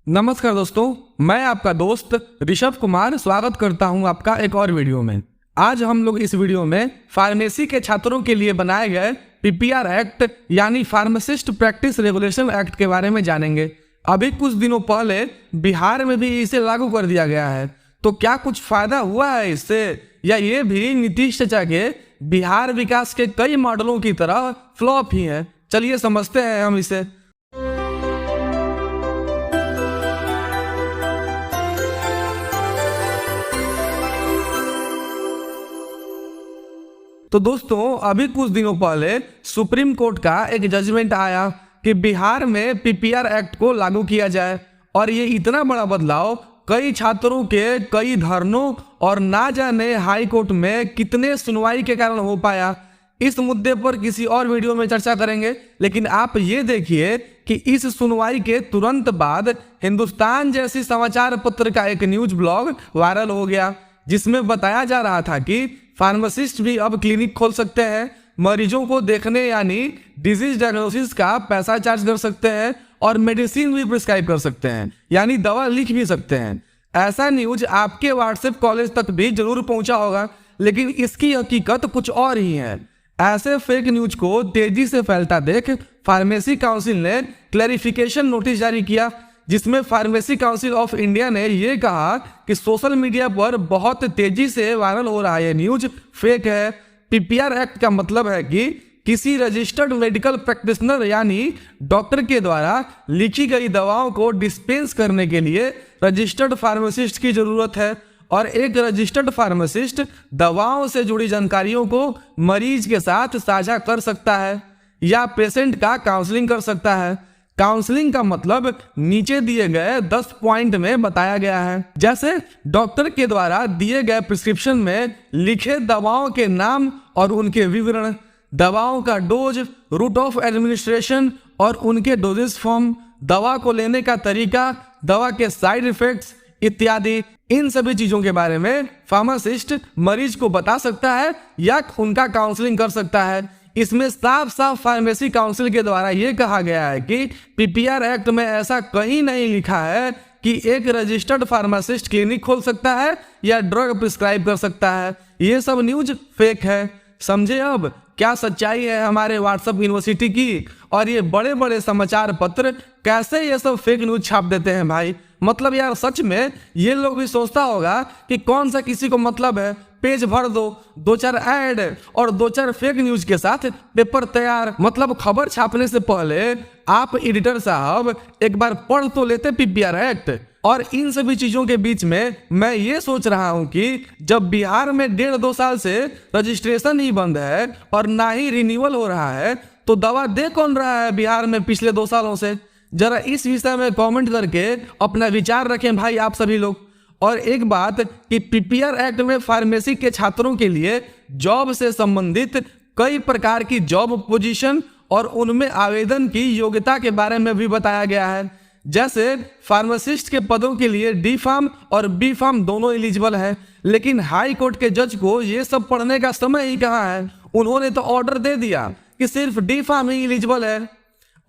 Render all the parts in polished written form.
नमस्कार दोस्तों, मैं आपका दोस्त ऋषभ कुमार स्वागत करता हूं आपका एक और वीडियो में। आज हम लोग इस वीडियो में फार्मेसी के छात्रों के लिए बनाए गए पीपीआर एक्ट यानी फार्मासिस्ट प्रैक्टिस रेगुलेशन एक्ट के बारे में जानेंगे। अभी कुछ दिनों पहले बिहार में भी इसे लागू कर दिया गया है, तो क्या कुछ फायदा हुआ है इससे, या ये भी नीतीश चाचा के बिहार विकास के कई मॉडलों की तरह फ्लॉप ही है? चलिए समझते हैं हम इसे। तो दोस्तों, अभी कुछ दिनों पहले सुप्रीम कोर्ट का एक जजमेंट आया कि बिहार में पीपीआर एक्ट को लागू किया जाए, और ये इतना बड़ा बदलाव कई छात्रों के कई धरनों और ना जाने हाई कोर्ट में कितने सुनवाई के कारण हो पाया, इस मुद्दे पर किसी और वीडियो में चर्चा करेंगे। लेकिन आप ये देखिए कि इस सुनवाई के तुरंत बाद हिंदुस्तान जैसी समाचार पत्र का एक न्यूज ब्लॉग वायरल हो गया, जिसमें बताया जा रहा था कि फार्मासिस्ट भी अब क्लिनिक खोल सकते हैं, मरीजों को देखने यानी डिजीज डायग्नोसिस का पैसा चार्ज कर सकते हैं, और मेडिसिन भी प्रिस्क्राइब कर सकते हैं यानी दवा लिख भी सकते हैं। ऐसा न्यूज आपके व्हाट्सएप कॉलेज तक भी जरूर पहुंचा होगा, लेकिन इसकी हकीकत कुछ और ही है। ऐसे फेक न्यूज को तेजी से फैलता देख फार्मेसी काउंसिल ने क्लैरिफिकेशन नोटिस जारी किया, जिसमें फार्मेसी काउंसिल ऑफ इंडिया ने यह कहा कि सोशल मीडिया पर बहुत तेजी से वायरल हो रहा है न्यूज फेक है। पीपीआर एक्ट का मतलब है कि किसी रजिस्टर्ड मेडिकल प्रैक्टिशनर यानी डॉक्टर के द्वारा लिखी गई दवाओं को डिस्पेंस करने के लिए रजिस्टर्ड फार्मासिस्ट की जरूरत है, और एक रजिस्टर्ड फार्मासिस्ट दवाओं से जुड़ी जानकारियों को मरीज के साथ साझा कर सकता है या पेशेंट का काउंसलिंग कर सकता है। काउंसलिंग का मतलब नीचे दिए गए 10 पॉइंट में बताया गया है, जैसे डॉक्टर के द्वारा दिए गए प्रिस्क्रिप्शन में लिखे दवाओं के नाम और उनके विवरण, दवाओं का डोज, रूट ऑफ एडमिनिस्ट्रेशन और उनके डोजेस फॉर्म, दवा को लेने का तरीका, दवा के साइड इफेक्ट्स इत्यादि। इन सभी चीजों के बारे में फार्मासिस्ट मरीज को बता सकता है या उनका काउंसलिंग कर सकता है। इसमें साफ साफ फार्मेसी काउंसिल के द्वारा यह कहा गया है कि पीपीआर एक्ट में ऐसा कहीं नहीं लिखा है कि एक रजिस्टर्ड फार्मासिस्ट क्लिनिक खोल सकता है या ड्रग प्रिस्क्राइब कर सकता है। ये सब न्यूज फेक है। समझे अब क्या सच्चाई है हमारे व्हाट्सएप यूनिवर्सिटी की, और ये बड़े बड़े समाचार पत्र कैसे ये सब फेक न्यूज छाप देते हैं भाई। मतलब यार सच में ये लोग भी सोचता होगा कि कौन सा किसी को मतलब है, पेज भर दो, 2-4 ऐड और 2-4 फेक न्यूज के साथ पेपर तैयार। मतलब खबर छापने से पहले आप एडिटर साहब एक बार पढ़ तो लेते पीपीआर एक्ट। और इन सभी चीजों के बीच में मैं ये सोच रहा हूं कि जब बिहार में 1.5-2 साल से रजिस्ट्रेशन ही बंद है और ना ही रिन्यूअल हो रहा है, तो दवा दे कौन रहा है बिहार में पिछले 2 सालों से? जरा इस विषय में कमेंट करके अपना विचार रखें भाई आप सभी लोग। और एक बात कि पीपीआर एक्ट में फार्मेसी के छात्रों के लिए जॉब से संबंधित कई प्रकार की जॉब पोजीशन और उनमें आवेदन की योग्यता के बारे में भी बताया गया है। जैसे फार्मासिस्ट के पदों के लिए डी फार्म और बी फार्म दोनों एलिजिबल है, लेकिन हाई कोर्ट के जज को ये सब पढ़ने का समय ही कहाँ है। उन्होंने तो ऑर्डर दे दिया कि सिर्फ डी फार्म ही एलिजिबल है,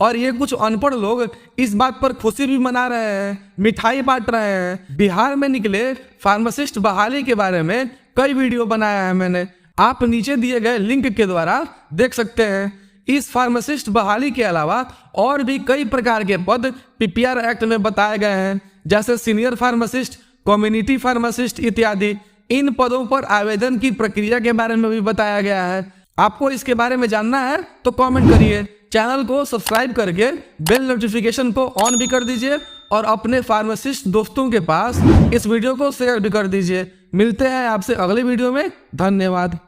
और ये कुछ अनपढ़ लोग इस बात पर खुशी भी मना रहे हैं, मिठाई बांट रहे हैं। बिहार में निकले फार्मासिस्ट बहाली के बारे में कई वीडियो बनाया है मैंने, आप नीचे दिए गए लिंक के द्वारा देख सकते हैं। इस फार्मासिस्ट बहाली के अलावा और भी कई प्रकार के पद पीपीआर एक्ट में बताए गए हैं, जैसे सीनियर फार्मासिस्ट, कम्युनिटी फार्मासिस्ट इत्यादि। इन पदों पर आवेदन की प्रक्रिया के बारे में भी बताया गया है। आपको इसके बारे में जानना है तो कमेंट करिए। चैनल को सब्सक्राइब करके बेल नोटिफिकेशन को ऑन भी कर दीजिए, और अपने फार्मासिस्ट दोस्तों के पास इस वीडियो को शेयर भी कर दीजिए। मिलते हैं आपसे अगले वीडियो में। धन्यवाद।